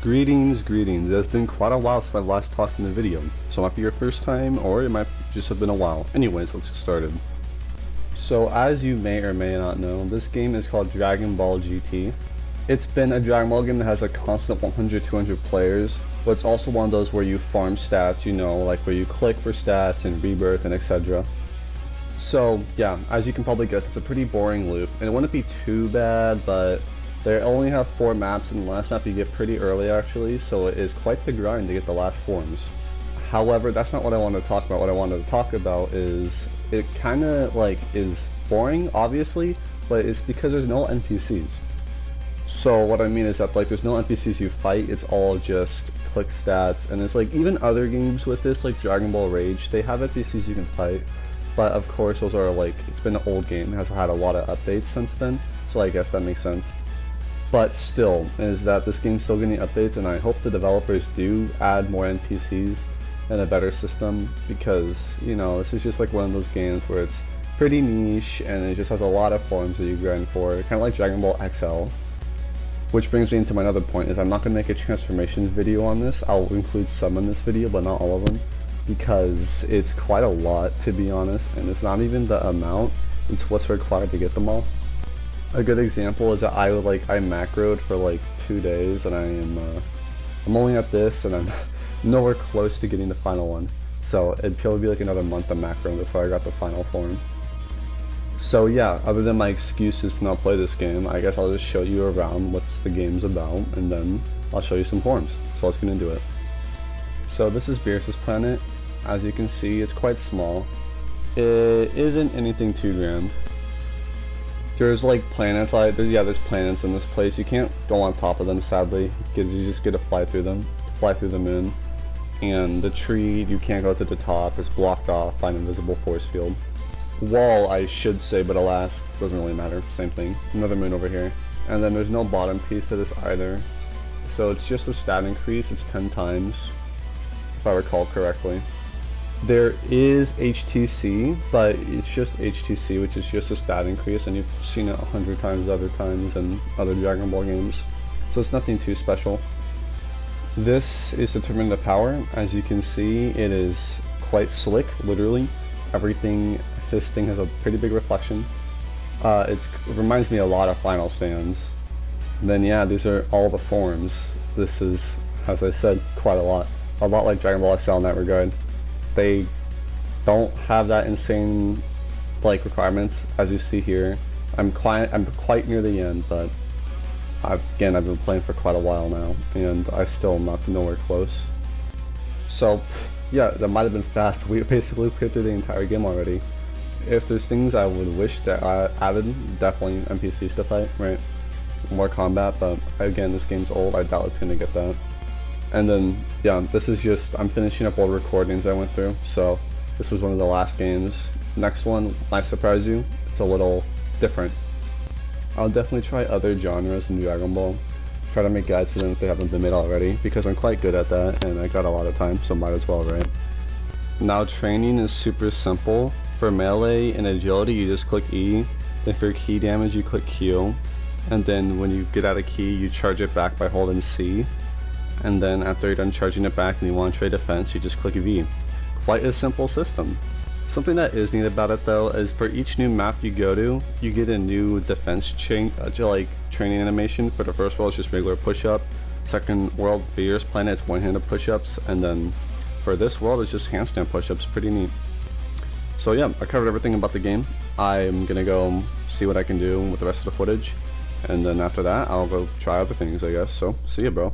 Greetings. It has been quite a while since I've last talked in the video, so it might be your first time, or it might just have been a while. Anyways, let's get started. So, as you may or may not know, this game is called Dragon Ball GT. It's been a Dragon Ball game that has a constant 100-200 players, but it's also one of those where you farm stats, you know, like where you click for stats and rebirth and etc. So, yeah, as you can probably guess, it's a pretty boring loop, and it wouldn't be too bad, but they only have 4 maps, and the last map you get pretty early actually, so it is quite the grind to get the last forms. However, that's not what I wanted to talk about. What I wanted to talk about is it kinda like is boring, obviously, but it's because there's no NPCs. So what I mean is that like there's no NPCs you fight, it's all just click stats, and it's like even other games with this, like Dragon Ball Rage, they have NPCs you can fight, but of course those are like, it's been an old game, it has had a lot of updates since then, so I guess that makes sense. But still, is that this game's still getting updates, and I hope the developers do add more NPCs and a better system, because, you know, this is just like one of those games where it's pretty niche and it just has a lot of forms that you grind for, kind of like Dragon Ball XL. Which brings me into my other point, is I'm not going to make a transformations video on this. I'll include some in this video, but not all of them, because it's quite a lot, to be honest, and it's not even the amount, it's what's required to get them all. A good example is that I macroed for like 2 days, and I'm only at this, and I'm nowhere close to getting the final one. So it'd probably be like another month of macroing before I got the final form. So yeah, other than my excuses to not play this game, I guess I'll just show you around what the game's about, and then I'll show you some forms. So let's get into it. So this is Beerus' planet. As you can see, it's quite small. It isn't anything too grand. There's like planets, there's planets in this place. You can't go on top of them, sadly. You just get to fly through them in. And the tree, you can't go to the top, it's blocked off by an invisible force field. Wall, I should say, but alas, doesn't really matter, same thing. Another moon over here. And then there's no bottom piece to this either. So it's just a stat increase, it's 10 times, if I recall correctly. There is HTC, but it's just HTC, which is just a stat increase, and you've seen it 100 times other times in other Dragon Ball games, so it's nothing too special. This is determined the power. As you can see, it is quite slick, literally. This thing has a pretty big reflection. It reminds me a lot of Final Stands. Then yeah, these are all the forms. This is, as I said, quite a lot like Dragon Ball XL in that regard. They don't have that insane like requirements as you see here. I'm quite near the end, but I've been playing for quite a while now, and I still am not nowhere close. So yeah, that might have been fast. We basically cleared through the entire game already. If there's things I would wish that I added, definitely NPCs to fight, right? More combat, but again, this game's old, I doubt it's gonna get that. And then, yeah, this is just, I'm finishing up all the recordings I went through, so this was one of the last games. Next one might surprise you, it's a little different. I'll definitely try other genres in Dragon Ball, try to make guides for them if they haven't been made already, because I'm quite good at that, and I got a lot of time, so might as well, right? Now, training is super simple. For melee and agility, you just click E, then for key damage, you click Q, and then when you get out of key, you charge it back by holding C. And then after you're done charging it back and you want to trade defense, you just click V. Quite a simple system. Something that is neat about it though is for each new map you go to, you get a new defense training animation. For the first world, it's just regular push-up. Second world, Beerus planet, it's one-handed push-ups, and then for this world, it's just handstand push-ups. Pretty neat. So yeah, I covered everything about the game. I'm gonna go see what I can do with the rest of the footage, and then after that, I'll go try other things, I guess. So see ya, bro.